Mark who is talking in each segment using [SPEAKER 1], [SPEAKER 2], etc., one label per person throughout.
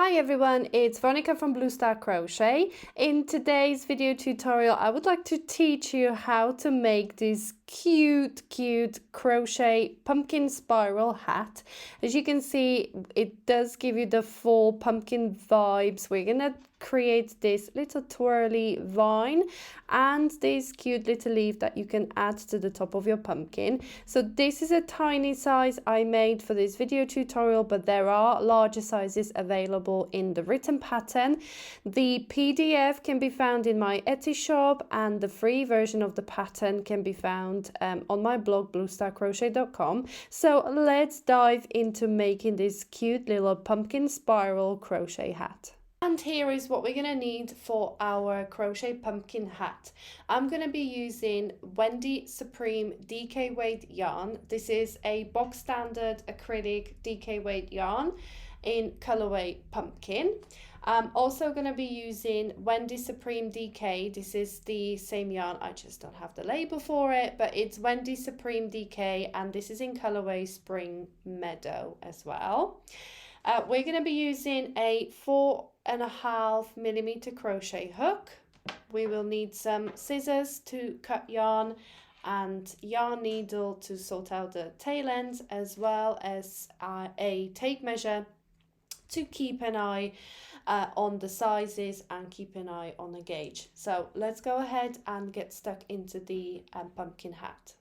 [SPEAKER 1] Hi everyone, it's Veronica from Blue Star Crochet. In today's video tutorial, I would like to teach you how to make this cute crochet pumpkin spiral hat. As you can see, it does give you the full pumpkin vibes. We're gonna create this little twirly vine and this cute little leaf that you can add to the top of your pumpkin. So this is a tiny size I made for this video tutorial, but there are larger sizes available in the written pattern. The PDF can be found in my Etsy shop, and the free version of the pattern can be found on my blog bluestarcrochet.com. So let's dive into making this cute little pumpkin spiral crochet hat. And here is what we're going to need for our crochet pumpkin hat. I'm going to be using Wendy Supreme DK weight yarn. This is a box standard acrylic DK weight yarn in colorway pumpkin. I'm also going to be using Wendy Supreme DK. This is the same yarn, I just don't have the label for it, but it's Wendy Supreme DK, and this is in colorway Spring Meadow as well. We're going to be using a 4.5mm crochet hook. We will need some scissors to cut yarn and yarn needle to sort out the tail ends, as well as a tape measure to keep an eye on the sizes and keep an eye on the gauge. So let's go ahead and get stuck into the pumpkin hat.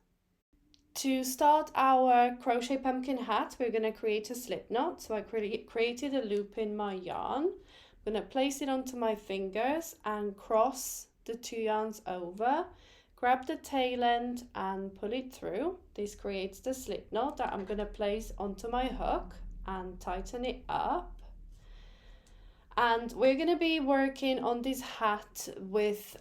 [SPEAKER 1] To start our crochet pumpkin hat, we're going to create a slip knot. So I created a loop in my yarn. I'm going to place it onto my fingers and cross the two yarns over. Grab the tail end and pull it through. This creates the slip knot that I'm going to place onto my hook and tighten it up. And we're going to be working on this hat with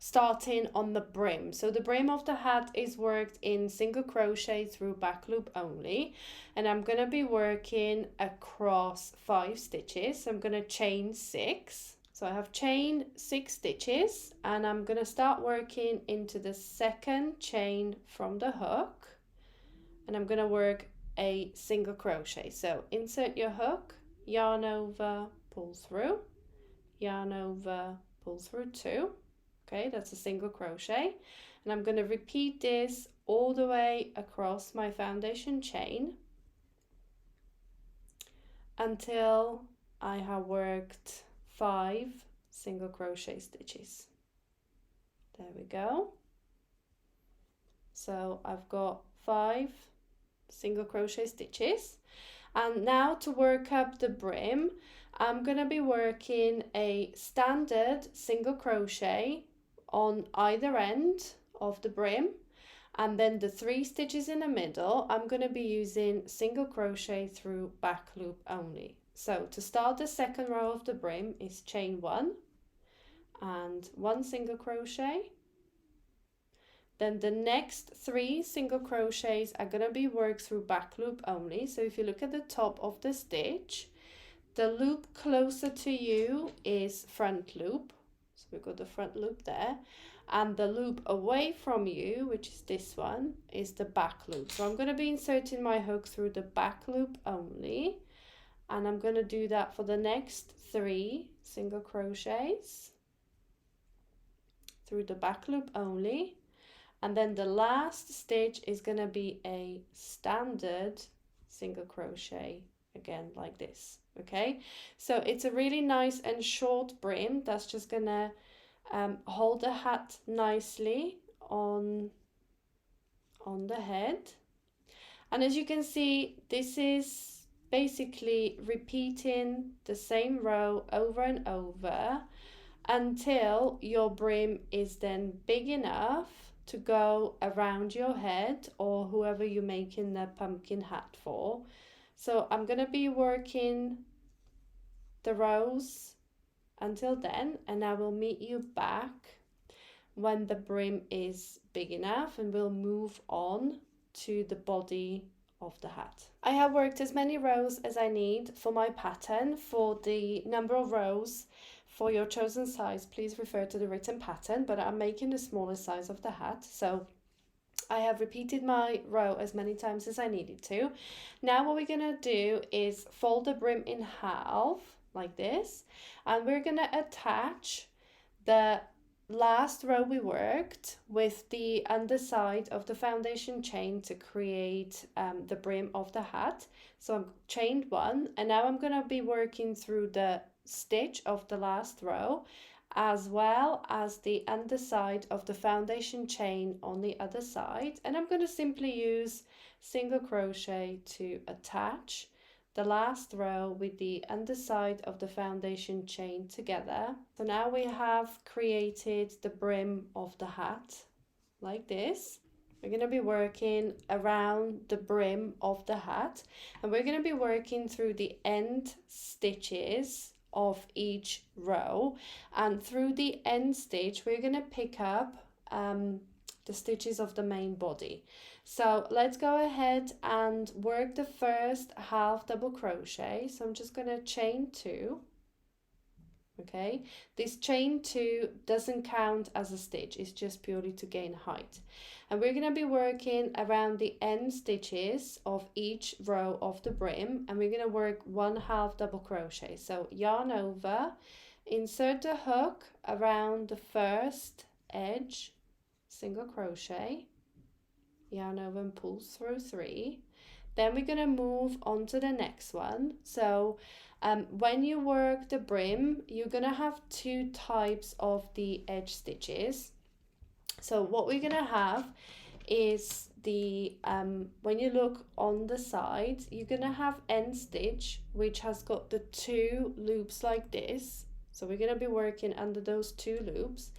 [SPEAKER 1] starting on the brim. So the brim of the hat is worked in single crochet through back loop only, and I'm going to be working across 5 stitches. So I'm going to chain 6. So I have chained 6 stitches, and I'm going to start working into the second chain from the hook, and I'm going to work a single crochet. So insert your hook, yarn over, pull through, yarn over, pull through 2. Okay, that's a single crochet, and I'm going to repeat this all the way across my foundation chain until I have worked 5 single crochet stitches. There we go. So I've got 5 single crochet stitches, and now to work up the brim, I'm going to be working a standard single crochet on either end of the brim, and then the 3 stitches in the middle I'm going to be using single crochet through back loop only. So to start the second row of the brim is chain 1 and 1 single crochet. Then the next 3 single crochets are going to be worked through back loop only. So if you look at the top of the stitch, the loop closer to you is front loop. So we've got the front loop there, and the loop away from you, which is this one, is the back loop. So I'm going to be inserting my hook through the back loop only, and I'm going to do that for the next 3 single crochets through the back loop only, and then the last stitch is going to be a standard single crochet again like this. Okay, so it's a really nice and short brim that's just gonna hold the hat nicely on the head. And as you can see, this is basically repeating the same row over and over until your brim is then big enough to go around your head or whoever you're making the pumpkin hat for. So I'm going to be working the rows until then, and I will meet you back when the brim is big enough, and we'll move on to the body of the hat. I have worked as many rows as I need for my pattern. For the number of rows for your chosen size, please refer to the written pattern, but I'm making the smallest size of the hat. So I have repeated my row as many times as I needed to. Now what we're gonna do is fold the brim in half like this, and we're gonna attach the last row we worked with the underside of the foundation chain to create the brim of the hat. So I've chained one, and now I'm gonna be working through the stitch of the last row as well as the underside of the foundation chain on the other side, and I'm going to simply use single crochet to attach the last row with the underside of the foundation chain together. So now we have created the brim of the hat like this. We're going to be working around the brim of the hat, and we're going to be working through the end stitches of each row, and through the end stitch we're going to pick up the stitches of the main body. So let's go ahead and work the first half double crochet. So I'm just going to chain 2. Okay, this chain 2 doesn't count as a stitch, it's just purely to gain height. And we're going to be working around the end stitches of each row of the brim, and we're going to work 1 half double crochet. So yarn over, insert the hook around the first edge, single crochet, yarn over and pull through 3. Then we're going to move on to the next one. So when you work the brim, you're going to have 2 types of the edge stitches. So what we're going to have is the when you look on the side, you're going to have end stitch, which has got the 2 loops like this. So we're going to be working under those 2 loops.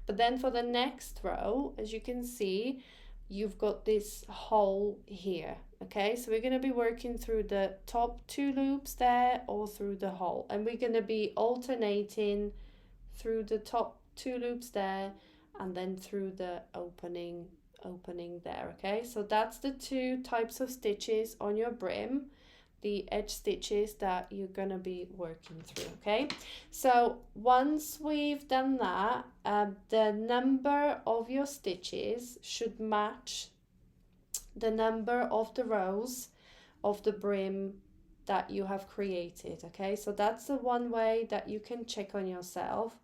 [SPEAKER 1] But then for the next row, as you can see, you've got this hole here. Okay, so we're going to be working through the top 2 loops there or through the hole, and we're going to be alternating through the top 2 loops there and then through the opening there. Okay, so that's the 2 types of stitches on your brim, the edge stitches that you're going to be working through. Okay, so once we've done that, the number of your stitches should match the number of the rows of the brim that you have created. Okay, so that's the one way that you can check on yourself,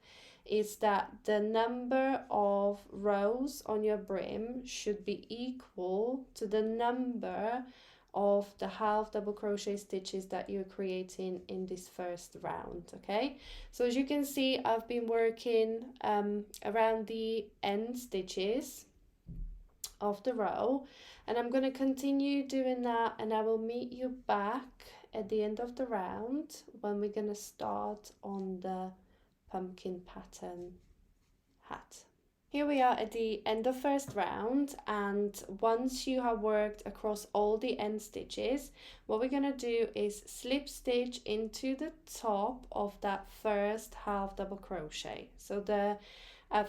[SPEAKER 1] is that the number of rows on your brim should be equal to the number of the half double crochet stitches that you're creating in this first round. Okay, so as you can see, I've been working around the end stitches of the row, and I'm going to continue doing that, and I will meet you back at the end of the round when we're going to start on the pumpkin pattern hat. Here we are at the end of first round, and once you have worked across all the end stitches, what we're going to do is slip stitch into the top of that first half double crochet. So the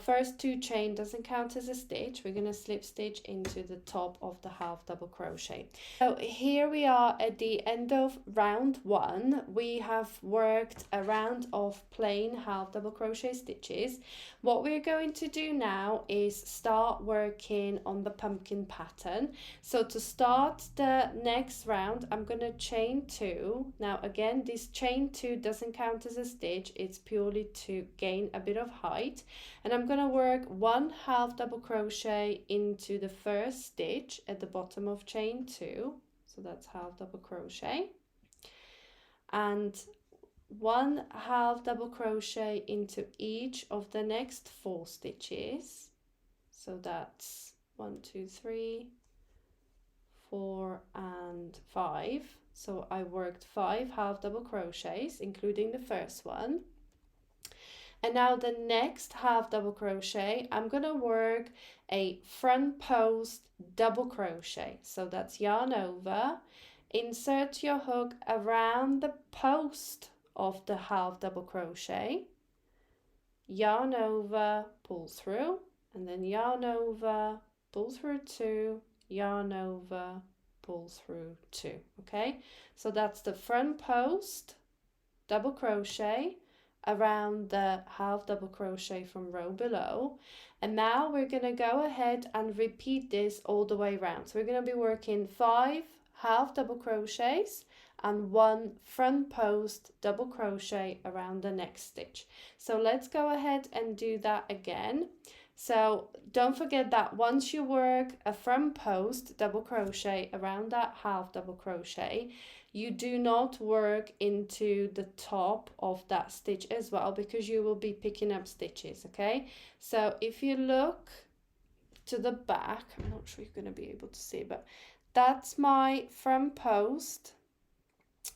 [SPEAKER 1] first 2 chain doesn't count as a stitch. We're going to slip stitch into the top of the half double crochet. So here we are at the end of round 1. We have worked a round of plain half double crochet stitches. What we're going to do now is start working on the pumpkin pattern. So to start the next round, I'm going to chain 2. Now again, this chain 2 doesn't count as a stitch, it's purely to gain a bit of height. And I'm going to work 1 half double crochet into the first stitch at the bottom of chain 2. So that's half double crochet. And 1 half double crochet into each of the next 4 stitches. So that's 1, 2, 3, 4 and 5. So I worked 5 half double crochets, including the first one. And now the next half double crochet, I'm going to work a front post double crochet. So that's yarn over, insert your hook around the post of the half double crochet, yarn over, pull through, and then yarn over, pull through 2, yarn over, pull through 2. Okay, so that's the front post double crochet around the half double crochet from row below. And now we're going to go ahead and repeat this all the way around. So we're going to be working 5 half double crochets and 1 front post double crochet around the next stitch. So let's go ahead and do that again. So don't forget that once you work a front post double crochet around that half double crochet, you do not work into the top of that stitch as well, because you will be picking up stitches, okay? So if you look to the back, I'm not sure you're going to be able to see, but that's my front post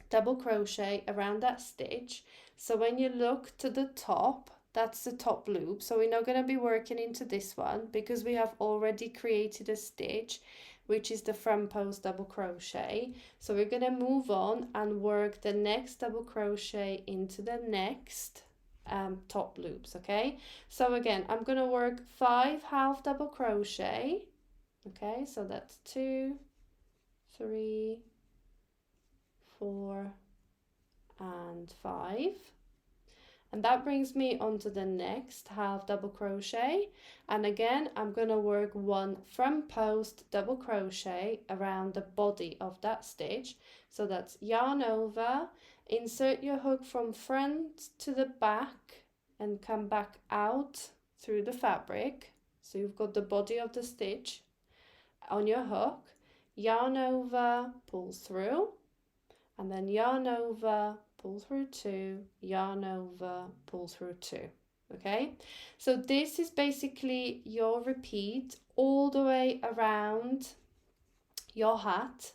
[SPEAKER 1] double crochet around that stitch. So when you look to the top, that's the top loop. So we're not going to be working into this one because we have already created a stitch, which is the front post double crochet. So we're going to move on and work the next double crochet into the next top loops, okay? So again, I'm going to work 5 half double crochet, okay? So that's 2, 3, 4, and 5. And that brings me on to the next half double crochet, and again I'm going to work 1 front post double crochet around the body of that stitch. So that's yarn over, insert your hook from front to the back and come back out through the fabric. So you've got the body of the stitch on your hook, yarn over, pull through, and then yarn over, pull through 2, yarn over, pull through 2. Okay, so this is basically your repeat all the way around your hat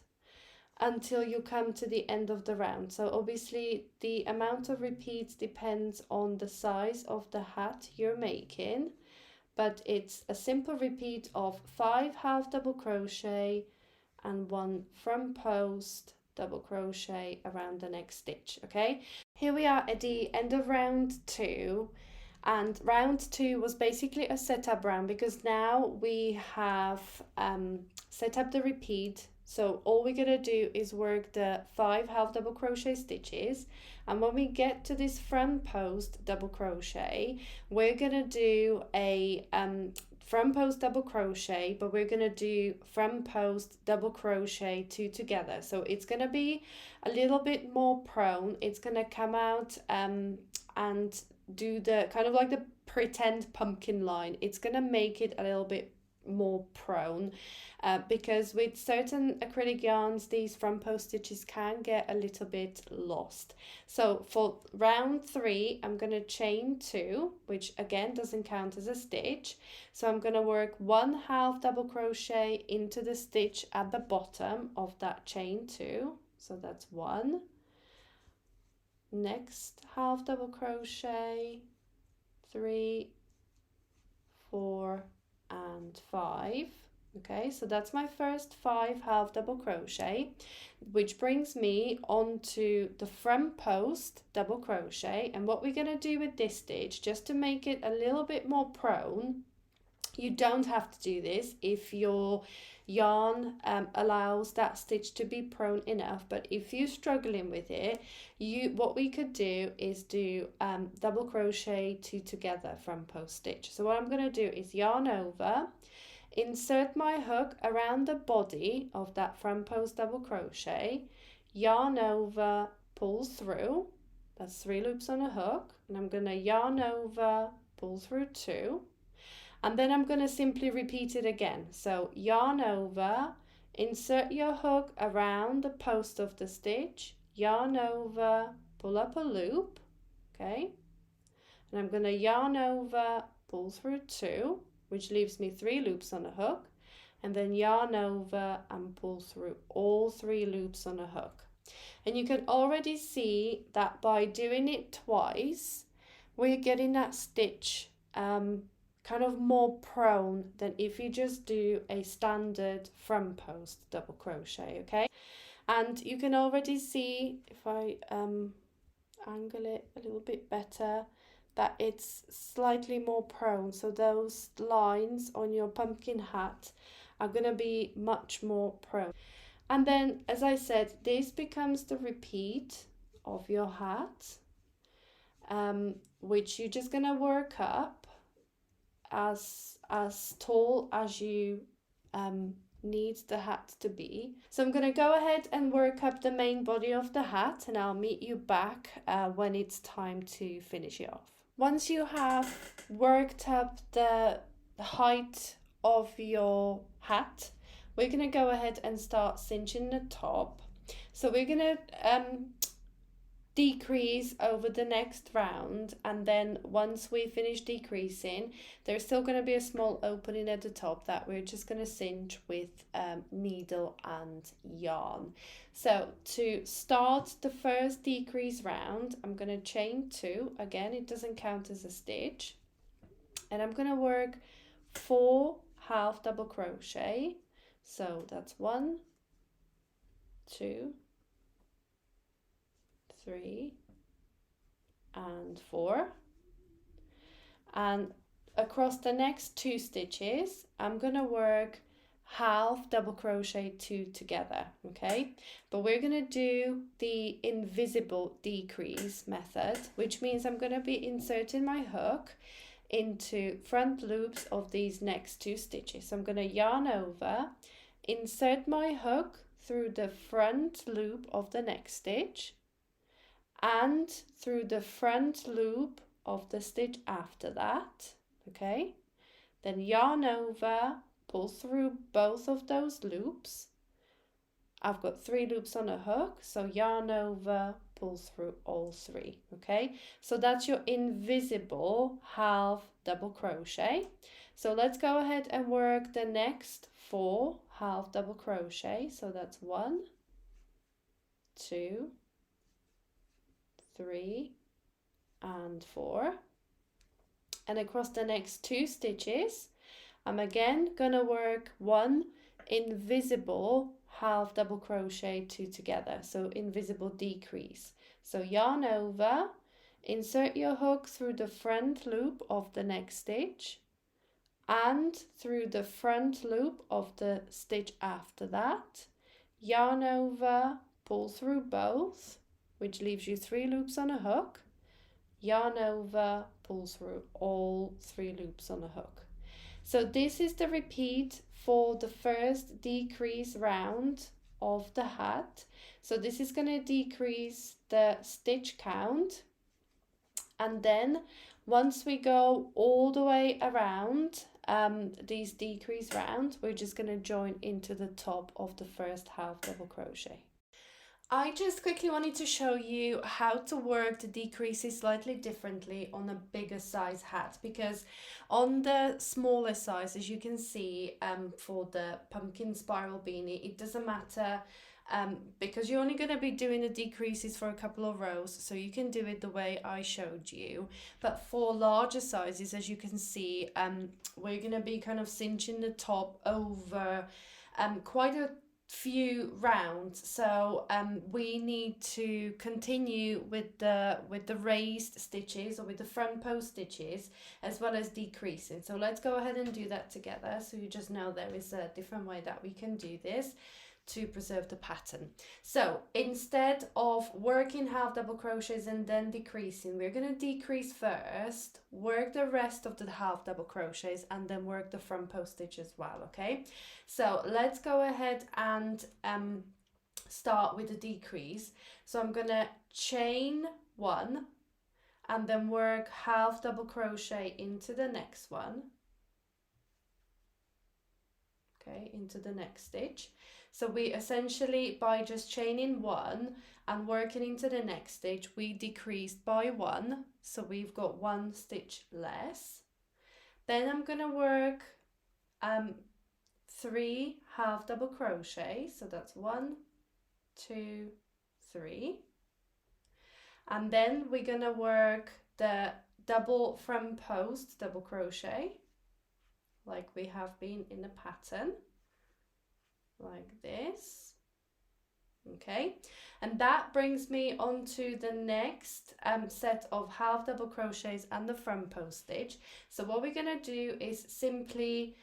[SPEAKER 1] until you come to the end of the round. So obviously the amount of repeats depends on the size of the hat you're making, but it's a simple repeat of 5 half double crochet and 1 front post double crochet around the next stitch. Okay, here we are at the end of round 2, and round 2 was basically a setup round because now we have set up the repeat. So all we're gonna do is work the 5 half double crochet stitches, and when we get to this front post double crochet, we're gonna do a front post double crochet, but we're gonna do front post double crochet 2 together. So it's gonna be a little bit more prone. It's gonna come out and do the kind of like the pretend pumpkin line. It's gonna make it a little bit more prone because with certain acrylic yarns these front post stitches can get a little bit lost. So for round 3 I'm going to chain 2, which again doesn't count as a stitch. So I'm going to work 1 half double crochet into the stitch at the bottom of that chain 2. So that's 1. Next half double crochet, 3, 4, and 5. Okay, so that's my first 5 half double crochet, which brings me onto the front post double crochet. And what we're going to do with this stitch, just to make it a little bit more prone, you don't have to do this if your yarn allows that stitch to be prone enough, but if you're struggling with it, what we could do is do double crochet 2 together front post stitch. So what I'm going to do is yarn over, insert my hook around the body of that front post double crochet, yarn over, pull through, that's 3 loops on a hook, and I'm going to yarn over, pull through 2, and then I'm going to simply repeat it again. So yarn over, insert your hook around the post of the stitch, yarn over, pull up a loop, okay, and I'm going to yarn over, pull through 2, which leaves me 3 loops on a hook, and then yarn over and pull through all 3 loops on a hook. And you can already see that by doing it twice, we're getting that stitch kind of more prone than if you just do a standard front post double crochet, okay? And you can already see, if I angle it a little bit better, that it's slightly more prone. So those lines on your pumpkin hat are going to be much more prone. And then, as I said, this becomes the repeat of your hat. which you're just gonna work up as tall as you need the hat to be. So I'm gonna go ahead and work up the main body of the hat, and I'll meet you back when it's time to finish it off. Once you have worked up the height of your hat, we're gonna go ahead and start cinching the top. So we're gonna decrease over the next round, and then once we finish decreasing, there's still going to be a small opening at the top that we're just going to cinch with needle and yarn. So to start the first decrease round, I'm going to chain 2. Again, it doesn't count as a stitch, and I'm going to work 4 half double crochet. So that's 1, 2, 3 and 4, and across the next 2 stitches I'm gonna work half double crochet 2 together, okay? But we're gonna do the invisible decrease method, which means I'm gonna be inserting my hook into front loops of these next 2 stitches. So I'm gonna yarn over, insert my hook through the front loop of the next stitch and through the front loop of the stitch after that, okay? Then yarn over, pull through both of those loops. I've got 3 loops on a hook, so yarn over, pull through all 3, okay? So that's your invisible half double crochet. So let's go ahead and work the next 4 half double crochet. So that's 1, 2, 3 and 4, and across the next 2 stitches I'm again gonna work 1 invisible half double crochet 2 together, so invisible decrease. So yarn over, insert your hook through the front loop of the next stitch and through the front loop of the stitch after that, yarn over, pull through both, which leaves you 3 loops on a hook, yarn over, pull through all 3 loops on a hook. So this is the repeat for the first decrease round of the hat. So this is going to decrease the stitch count, and then once we go all the way around these decrease rounds, we're just going to join into the top of the first half double crochet. I just quickly wanted to show you how to work the decreases slightly differently on a bigger size hat, because on the smaller size, as you can see, for the pumpkin spiral beanie, it doesn't matter because you're only going to be doing the decreases for a couple of rows, so you can do it the way I showed you. But for larger sizes, as you can see, we're going to be kind of cinching the top over quite a few rounds, so we need to continue with the raised stitches, or with the front post stitches, as well as decreasing. So let's go ahead and do that together, so you just know there is a different way that we can do this to preserve the pattern. So instead of working half double crochets and then decreasing, we're going to decrease first, work the rest of the half double crochets, and then work the front post stitch as well, okay? So let's go ahead and start with the decrease. So I'm going to chain 1 and then work half double crochet into the next one, okay, into the next stitch. So we essentially, by just chaining 1 and working into the next stitch, we decreased by 1, so we've got 1 stitch less. Then I'm going to work 3 half double crochet, so that's 1, 2, 3, and then we're going to work the double front post double crochet like we have been in the pattern, like this, okay? And that brings me on to the next set of half double crochets and the front post stitch. So what we're going to do is simply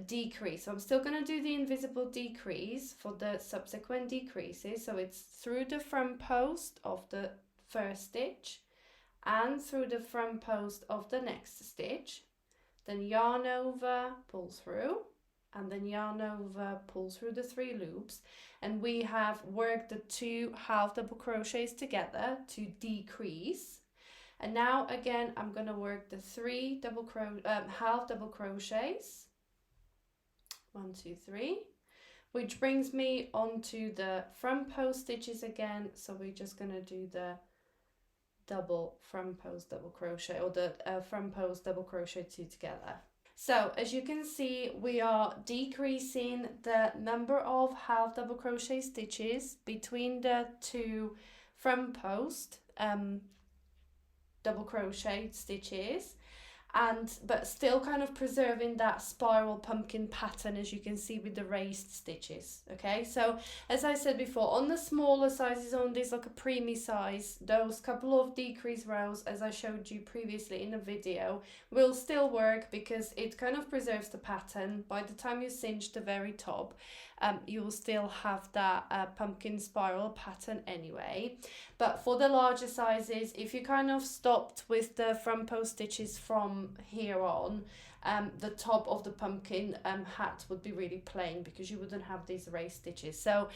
[SPEAKER 1] decrease. So I'm still going to do the invisible decrease for the subsequent decreases, so it's through the front post of the first stitch and through the front post of the next stitch, then yarn over, pull through, and then yarn over, pull through the 3 loops, and we have worked the 2 half double crochets together to decrease. And now again I'm going to work the 3 half double crochets, 1 2 3, which brings me onto the front post stitches again. So we're just going to do the double front post double crochet, or the front post double crochet 2 together. So as you can see, we are decreasing the number of half double crochet stitches between the 2 front post double crochet stitches, but still kind of preserving that spiral pumpkin pattern, as you can see with the raised stitches. Okay, so as I said before, on the smaller sizes, on these like a preemie size, those couple of decrease rows, as I showed you previously in the video, will still work because it kind of preserves the pattern. By the time you cinch the very top, you will still have that pumpkin spiral pattern anyway. But for the larger sizes, if you kind of stopped with the front post stitches from here on, the top of the pumpkin hat would be really plain because you wouldn't have these raised stitches. So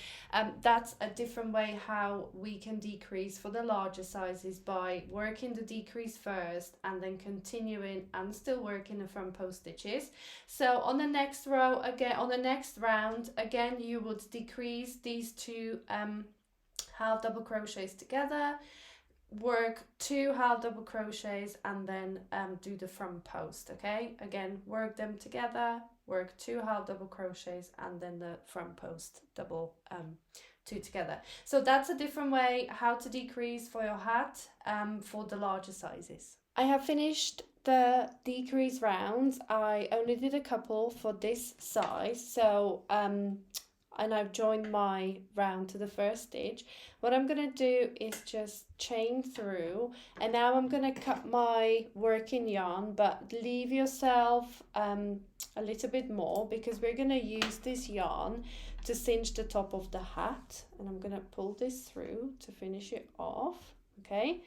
[SPEAKER 1] that's a different way how we can decrease for the larger sizes, by working the decrease first and then continuing and still working the front post stitches. So on the next row again, on the next round again, you would decrease these 2 half double crochets together, work 2 half double crochets, and then do the front post. Okay, again, work them together, work 2 half double crochets, and then the front post double 2 together. So that's a different way how to decrease for your hat for the larger sizes. I have finished the decrease rounds. I only did a couple for this size, so and I've joined my round to the first stitch. What I'm going to do is just chain through, and now I'm going to cut my working yarn, but leave yourself a little bit more because we're going to use this yarn to cinch the top of the hat, and I'm going to pull this through to finish it off. Okay,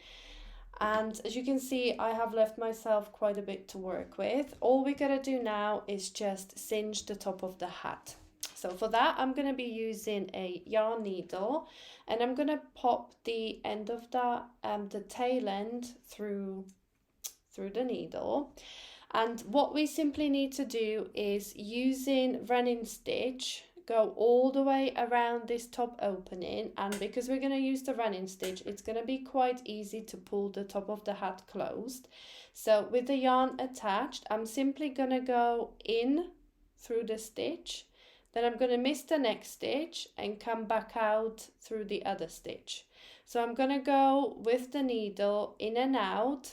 [SPEAKER 1] and as you can see, I have left myself quite a bit to work with. All we got to do now is just cinch the top of the hat. So for that, I'm going to be using a yarn needle, and I'm going to pop the end of that, the tail end through the needle. And what we simply need to do is, using running stitch, go all the way around this top opening. And because we're going to use the running stitch, it's going to be quite easy to pull the top of the hat closed. So with the yarn attached, I'm simply going to go in through the stitch. Then I'm going to miss the next stitch and come back out through the other stitch. So I'm going to go with the needle in and out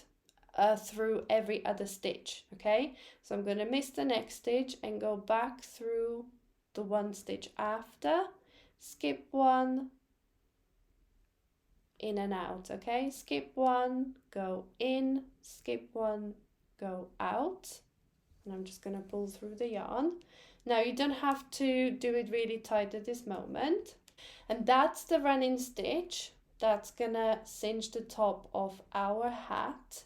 [SPEAKER 1] through every other stitch. Okay, so I'm going to miss the next stitch and go back through the one stitch after, skip one, in and out. Okay, skip one, go in, skip one, go out, and I'm just going to pull through the yarn. Now you don't have to do it really tight at this moment. And that's the running stitch that's gonna cinch the top of our hat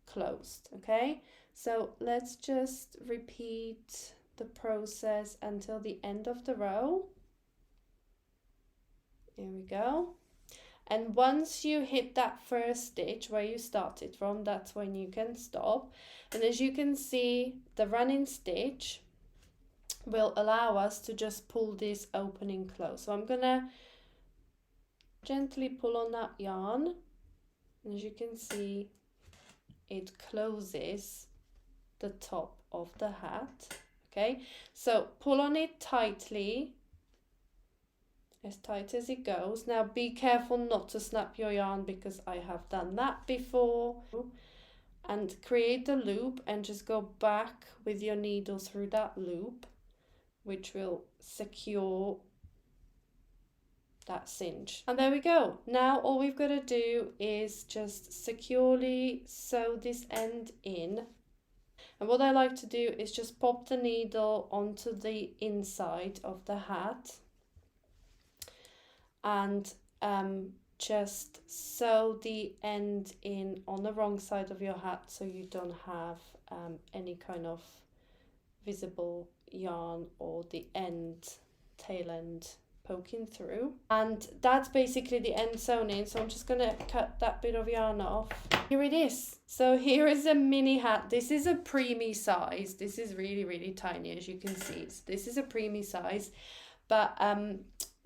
[SPEAKER 1] closed. Okay, so let's just repeat the process until the end of the row. Here we go. And once you hit that first stitch where you started from, that's when you can stop. And as you can see, the running stitch will allow us to just pull this opening close. So I'm gonna gently pull on that yarn, and as you can see, it closes the top of the hat. Okay, so pull on it tightly, as tight as it goes. Now be careful not to snap your yarn, because I have done that before. And create the loop and just go back with your needle through that loop, which will secure that cinch. And there we go. Now all we've got to do is just securely sew this end in. And what I like to do is just pop the needle onto the inside of the hat and just sew the end in on the wrong side of your hat so you don't have any kind of visible yarn or the tail end poking through. And that's basically the end sewn in, so I'm just gonna cut that bit of yarn off. Here it is. So here is a mini hat. This is a preemie size. This is really tiny, as you can see. So this is a preemie size, but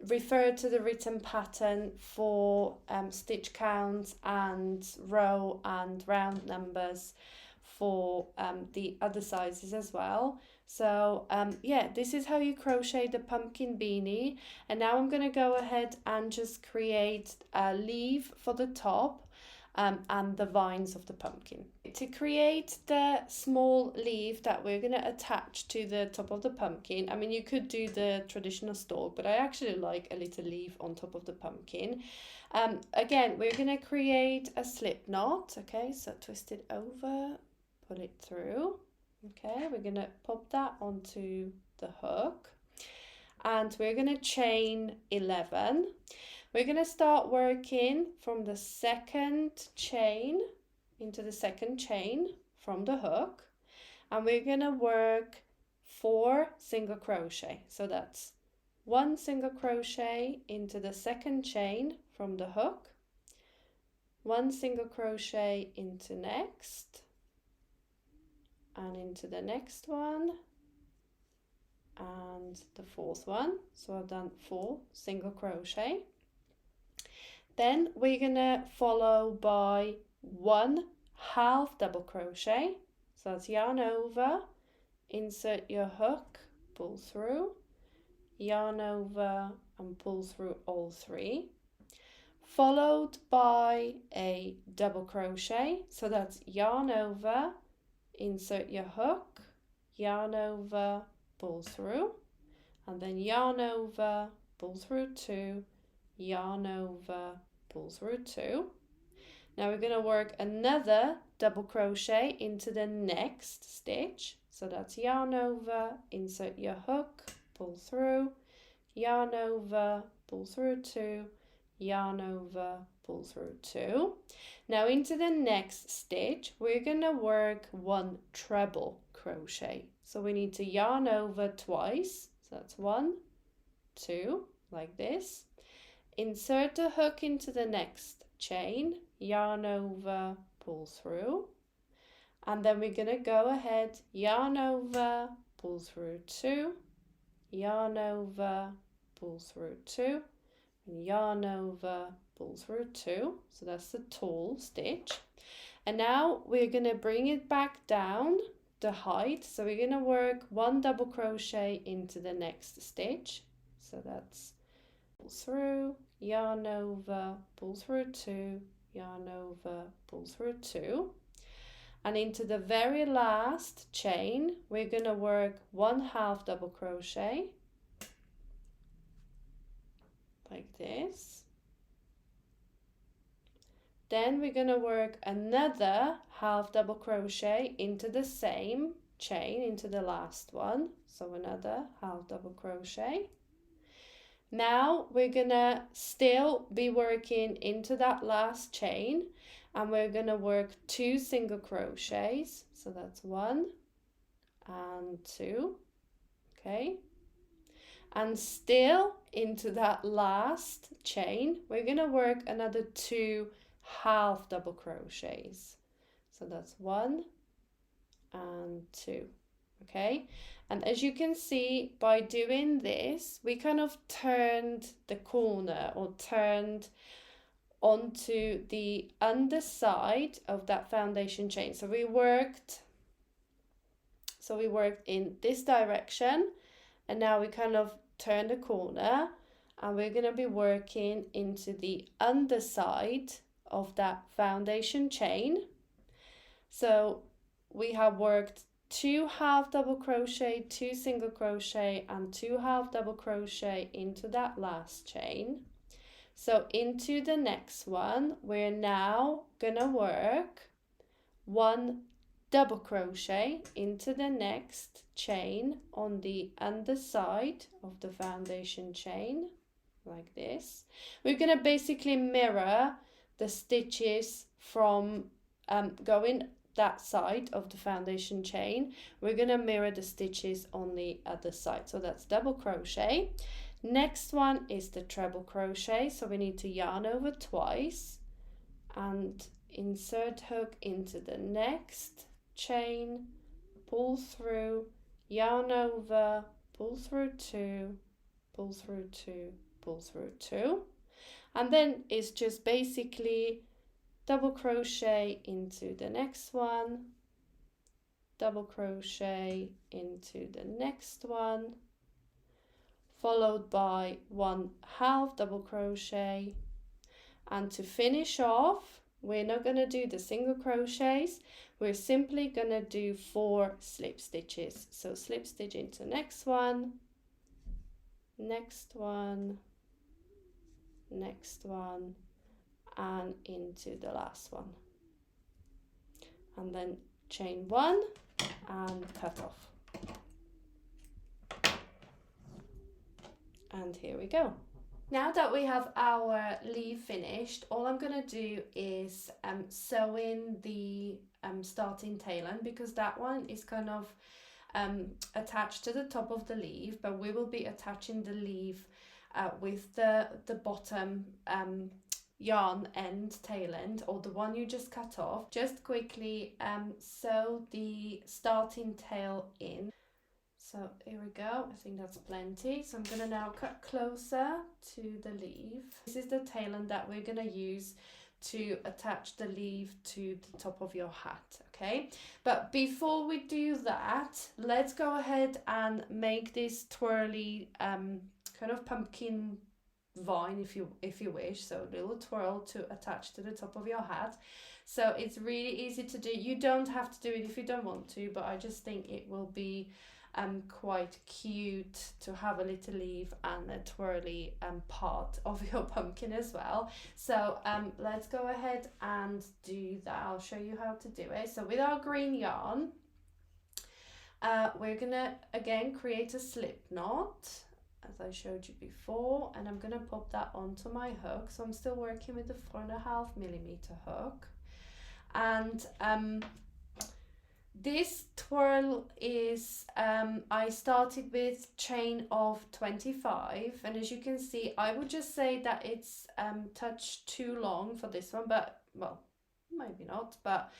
[SPEAKER 1] refer to the written pattern for stitch counts and row and round numbers for the other sizes as well. So yeah, this is how you crochet the pumpkin beanie. And now I'm going to go ahead and just create a leaf for the top and the vines of the pumpkin. To create the small leaf that we're going to attach to the top of the pumpkin, I mean, you could do the traditional stalk, but I actually like a little leaf on top of the pumpkin. Again, we're going to create a slip knot. Okay, so twist it over, pull it through. Okay, we're going to pop that onto the hook, and we're going to chain 11. We're going to start working from the second chain into the second chain from the hook, and we're going to work 4 single crochet. So that's 1 single crochet into the second chain from the hook, 1 single crochet into next, and into the next one, and the 4th one. So I've done 4 single crochet. Then we're gonna follow by 1 half double crochet. So that's yarn over, insert your hook, pull through, yarn over and pull through all 3, followed by a double crochet. So that's yarn over, insert your hook, yarn over, pull through, and then yarn over, pull through 2, yarn over, pull through 2. Now we're going to work another double crochet into the next stitch. So that's yarn over, insert your hook, pull through, yarn over, pull through 2, yarn over, pull through 2. Now into the next stitch, we're going to work 1 treble crochet. So we need to yarn over twice. So that's 1, 2, like this. Insert a hook into the next chain, yarn over, pull through, and then we're going to go ahead, yarn over, pull through 2, yarn over, pull through 2, and yarn over, pull through 2. So that's the tall stitch. And now we're going to bring it back down the height. So we're going to work 1 double crochet into the next stitch. So that's pull through, yarn over, pull through 2, yarn over, pull through 2. And into the very last chain, we're going to work 1 half double crochet, like this. Then we're going to work another half double crochet into the same chain, into the last one. So another half double crochet. Now we're gonna still be working into that last chain, and we're gonna work 2 single crochets. So that's 1 and 2, okay? And still into that last chain, we're gonna work another 2 half double crochets. So that's 1 and 2, okay? And as you can see, by doing this, we kind of turned the corner, or turned onto the underside of that foundation chain. So we worked in this direction, and now we kind of turned the corner, and we're going to be working into the underside of that foundation chain. So we have worked 2 half double crochet, 2 single crochet, and 2 half double crochet into that last chain. So into the next one, we're now gonna work 1 double crochet into the next chain on the underside of the foundation chain. like this. We're going to basically mirror the stitches from going that side of the foundation chain. We're going to mirror the stitches on the other side. So that's double crochet. Next one is the treble crochet. So we need to yarn over twice and insert hook into the next chain, pull through, yarn over, pull through two, pull through two, pull through two, and then it's just basically double crochet into the next one, double crochet into the next one, followed by 1/2 double crochet. And to finish off, we're not going to do the single crochets, we're simply going to do 4 slip stitches. So slip stitch into next one, next one, next one, and into the last one. And then chain 1 and cut off. And here we go. Now that we have our leaf finished, all I'm going to do is sew in the starting tail end, because that one is kind of attached to the top of the leaf, but we will be attaching the leaf with the bottom yarn end, tail end, or the one you just cut off. Just quickly sew the starting tail in. So here we go, I think that's plenty. So I'm going to now cut closer to the leaf. This is the tail end that we're going to use to attach the leaf to the top of your hat, okay? But before we do that, let's go ahead and make this twirly kind of pumpkin vine, if you wish. So a little twirl to attach to the top of your hat. So it's really easy to do. You don't have to do it if you don't want to, but I just think it will be quite cute to have a little leaf and a twirly part of your pumpkin as well. So let's go ahead and do that. I'll show you how to do it. So with our green yarn, we're gonna again create a slip knot as I showed you before, and I'm gonna pop that onto my hook. So I'm still working with the 4.5mm hook, and this twirl is, I started with chain of 25, and as you can see, I would just say that it's touch too long for this one, but well, maybe not, but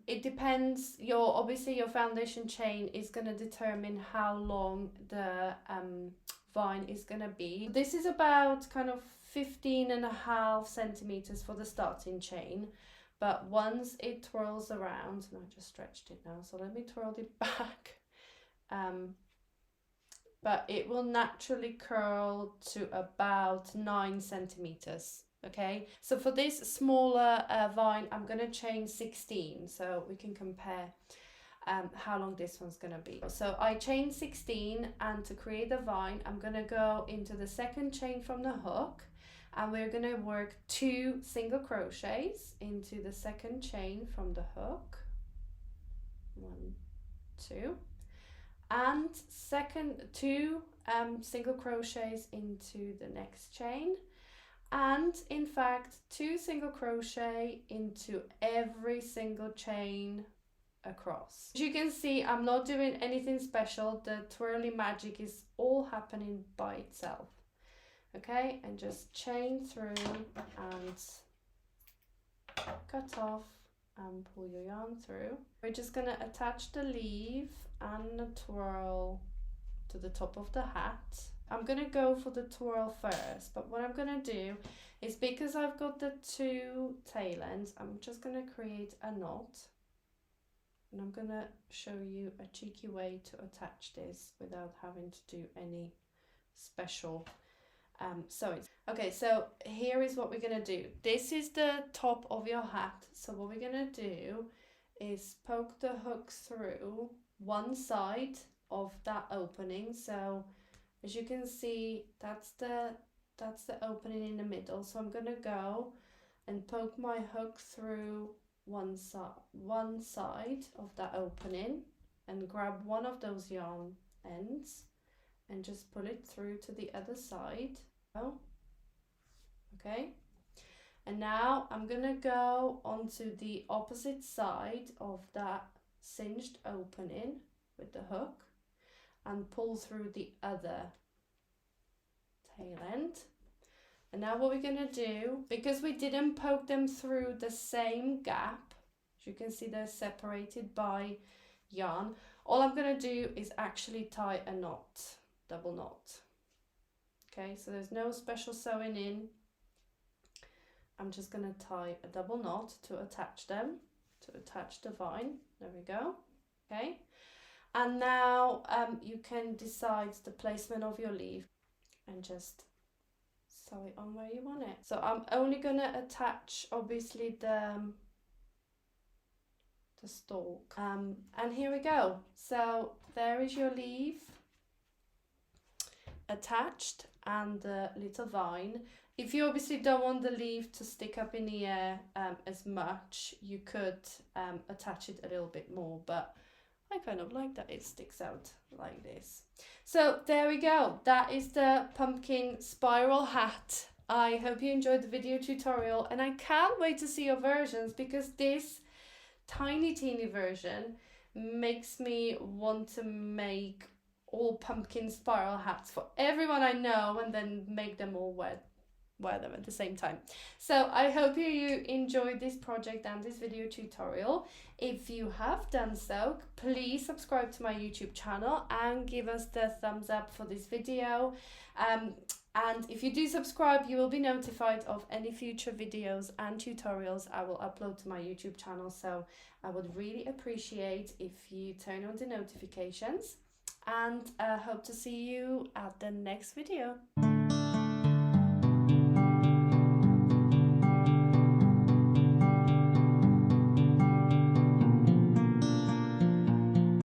[SPEAKER 1] it depends. Obviously your foundation chain is going to determine how long the vine is going to be. This is about kind of 15.5 centimeters for the starting chain. But once it twirls around, and I just stretched it now, so let me twirl it back. But it will naturally curl to about 9 centimeters. Okay, so for this smaller vine, I'm going to chain 16, so we can compare how long this one's going to be. So I chain 16, and to create the vine, I'm going to go into the second chain from the hook. And we're going to work 2 single crochets into the second chain from the hook. 1, 2. And 2 single crochets into the next chain. And in fact, 2 single crochet into every single chain across. As you can see, I'm not doing anything special. The twirly magic is all happening by itself. Okay, and just chain through and cut off and pull your yarn through. We're just going to attach the leaf and the twirl to the top of the hat. I'm going to go for the twirl first, but what I'm going to do is, because I've got the 2 tail ends, I'm just going to create a knot, and I'm going to show you a cheeky way to attach this without having to do any special sewing. Okay, so here is what we're going to do. This is the top of your hat. So what we're going to do is poke the hook through one side of that opening. So as you can see, that's the opening in the middle. So I'm going to go and poke my hook through one side of that opening and grab one of those yarn ends and just pull it through to the other side. Oh, okay. And now I'm gonna go onto the opposite side of that cinched opening with the hook and pull through the other tail end. And now what we're gonna do, because we didn't poke them through the same gap, as you can see they're separated by yarn, all I'm gonna do is actually tie a knot, double knot. Okay, so there's no special sewing in. I'm just going to tie a double knot to attach them, to attach the vine. There we go. Okay. And now you can decide the placement of your leaf and just sew it on where you want it. So I'm only going to attach, obviously, the stalk. And here we go. So there is your leaf attached and the little vine. If you obviously don't want the leaf to stick up in the air as much, you could attach it a little bit more, but I kind of like that it sticks out like this. So there we go. That is the pumpkin spiral hat. I hope you enjoyed the video tutorial, and I can't wait to see your versions, because this tiny teeny version makes me want to make all pumpkin spiral hats for everyone I know, and then make them all wear them at the same time. So I hope you enjoyed this project and this video tutorial. If you have done so, please subscribe to my YouTube channel and give us the thumbs up for this video. And if you do subscribe, you will be notified of any future videos and tutorials I will upload to my YouTube channel. So I would really appreciate if you turn on the notifications, and hope to see you at the next video.